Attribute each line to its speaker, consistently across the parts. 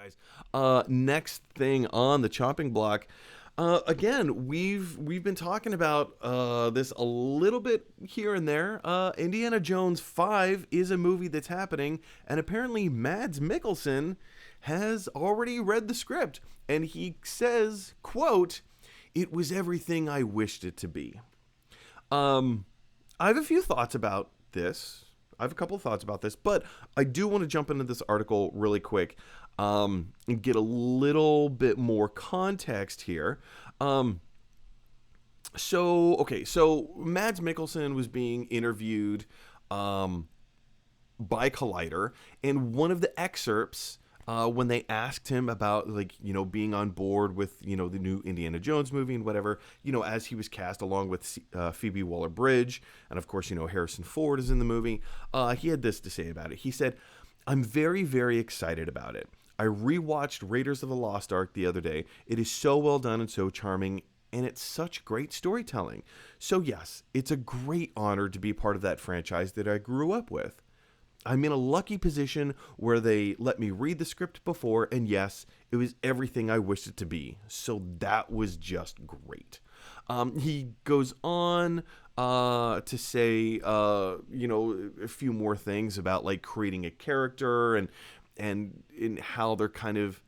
Speaker 1: guys. Next thing on the chopping block. Again, we've been talking about this a little bit here and there. Indiana Jones 5 is a movie that's happening, and apparently Mads Mikkelsen has already read the script, and he says, quote, "It was everything I wished it to be." I have a few thoughts about this. I have a couple of thoughts about this, but I do want to jump into this article really quick and get a little bit more context here. So Mads Mikkelsen was being interviewed by Collider, and one of the excerpts, when they asked him about, like, being on board with, the new Indiana Jones movie and whatever, as he was cast along with Phoebe Waller-Bridge, and of course, Harrison Ford is in the movie, he had this to say about it. He said, "I'm very, very excited about it. I rewatched Raiders of the Lost Ark the other day. It is so well done and so charming, and it's such great storytelling. So yes, it's a great honor to be part of that franchise that I grew up with. I'm in a lucky position where they let me read the script before, and yes, it was everything I wished it to be. So that was just great." He goes on to say, a few more things about, like, creating a character and in how they're kind of,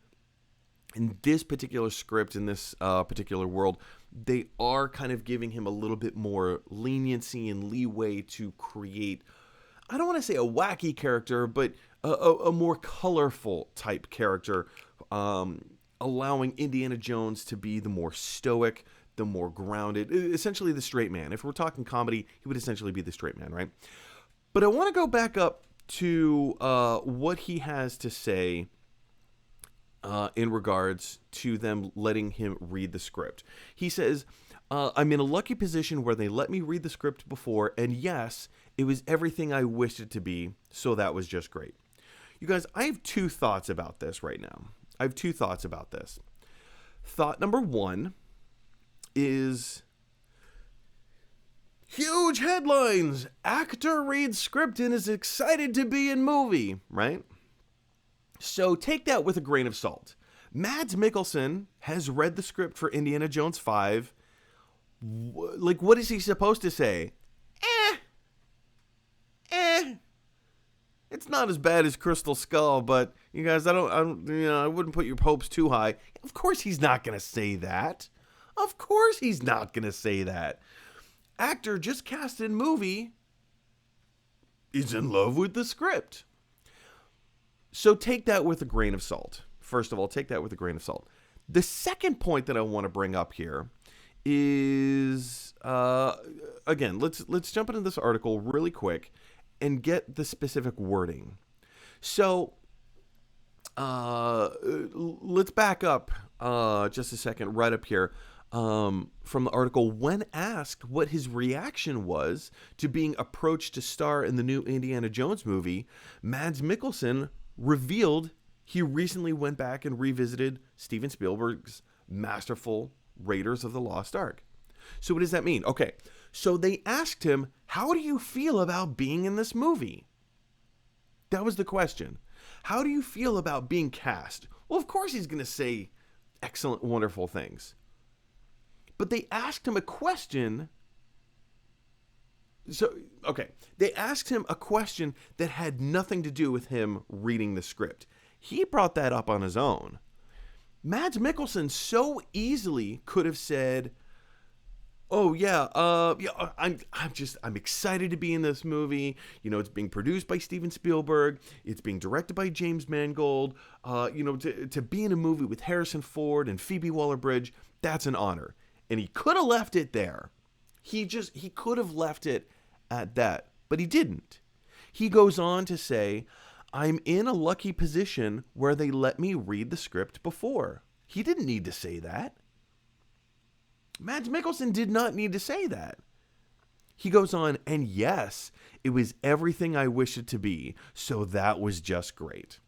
Speaker 1: in this particular script, in this particular world, they are kind of giving him a little bit more leniency and leeway to create, I don't want to say a wacky character, but a more colorful type character, allowing Indiana Jones to be the more stoic, the more grounded, essentially the straight man. If we're talking comedy, he would essentially be the straight man, right? But I want to go back up to what he has to say in regards to them letting him read the script. He says, "I'm in a lucky position where they let me read the script before, and yes, it was everything I wished it to be, so that was just great." You guys, I have two thoughts about this right now. Thought number one is, huge headlines! Actor reads script and is excited to be in movie, right? So take that with a grain of salt. Mads Mikkelsen has read the script for Indiana Jones 5. Like, what is he supposed to say? It's not as bad as Crystal Skull, but you guys, I wouldn't put your hopes too high. Of course he's not going to say that. Actor just cast in movie is in love with the script. So take that with a grain of salt. First of all, take that with a grain of salt. The second point that I want to bring up here is, again, let's jump into this article really quick and get the specific wording. So let's back up just a second right up here. From the article, when asked what his reaction was to being approached to star in the new Indiana Jones movie, Mads Mikkelsen revealed he recently went back and revisited Steven Spielberg's masterful Raiders of the Lost Ark. So what does that mean? Okay, so they asked him, "How do you feel about being in this movie?" That was the question. How do you feel about being cast? Well, of course he's going to say excellent, wonderful things. But they asked him a question. They asked him a question that had nothing to do with him reading the script. He brought that up on his own. Mads Mikkelsen so easily could have said, "Oh yeah, I'm excited to be in this movie. It's being produced by Steven Spielberg. It's being directed by James Mangold. To be in a movie with Harrison Ford and Phoebe Waller-Bridge, that's an honor." And he could have left it there. He could have left it at that, but he didn't. He goes on to say, "I'm in a lucky position where they let me read the script before." He didn't need to say that. Mads Mikkelsen did not need to say that. He goes on, "And yes, it was everything I wished it to be, so that was just great."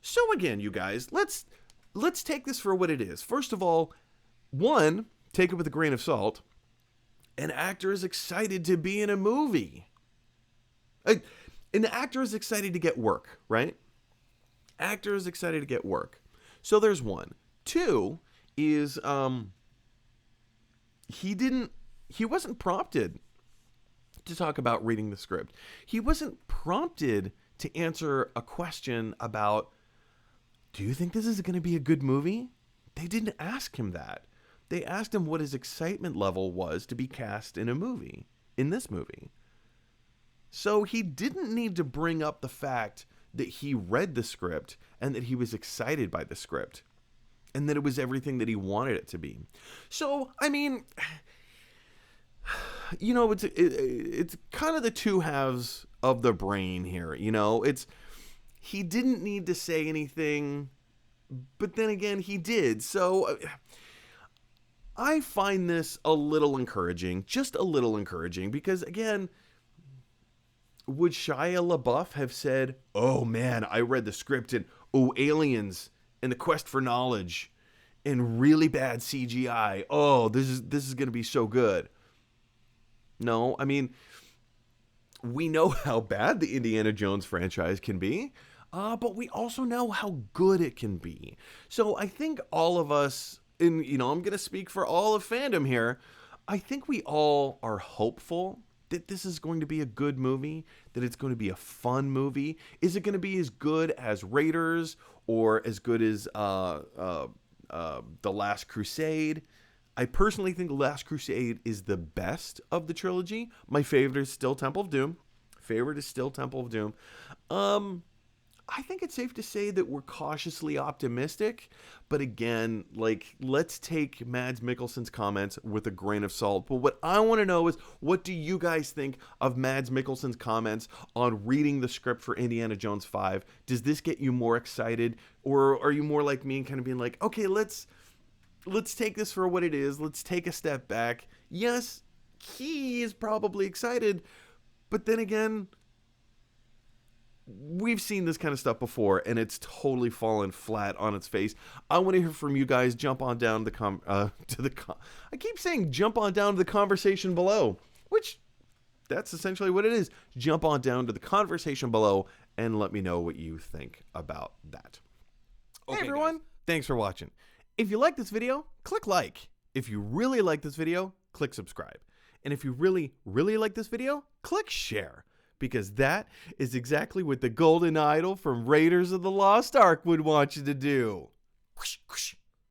Speaker 1: So again, you guys, let's take this for what it is. First of all, one, take it with a grain of salt. An actor is excited to be in a movie. An actor is excited to get work, right? Actor is excited to get work. So there's one. Two is he wasn't prompted to talk about reading the script. He wasn't prompted to answer a question about, do you think this is going to be a good movie? They didn't ask him that. They asked him what his excitement level was to be cast in a movie, in this movie. So he didn't need to bring up the fact that he read the script and that he was excited by the script and that it was everything that he wanted it to be. So, I mean, you know, it's kind of the two halves of the brain here, you know? He didn't need to say anything, but then again, he did. So I find this a little encouraging, just a little encouraging, because again, would Shia LaBeouf have said, oh man, I read the script and, oh, aliens and the quest for knowledge and really bad CGI. Oh, this is going to be so good. No, I mean, we know how bad the Indiana Jones franchise can be, but we also know how good it can be. So I think all of us, and you know, I'm going to speak for all of fandom here, I think we all are hopeful that this is going to be a good movie, that it's going to be a fun movie. Is it going to be as good as Raiders or as good as The Last Crusade? I personally think The Last Crusade is the best of the trilogy. My favorite is still Temple of Doom. I think it's safe to say that we're cautiously optimistic, but again, like, let's take Mads Mikkelsen's comments with a grain of salt. But what I want to know is, what do you guys think of Mads Mikkelsen's comments on reading the script for Indiana Jones 5? Does this get you more excited, or are you more like me and kind of being like, okay, let's take this for what it is. Let's take a step back. Yes, he is probably excited, but then again, we've seen this kind of stuff before, and it's totally fallen flat on its face. I want to hear from you guys. Jump on down I keep saying jump on down to the conversation below, which that's essentially what it is. Jump on down to the conversation below and let me know what you think about that. Okay, hey everyone, guys. Thanks for watching. If you like this video, click like. If you really like this video, click subscribe. And if you really, really like this video, click share. Because that is exactly what the golden idol from Raiders of the Lost Ark would want you to do. Whoosh, whoosh.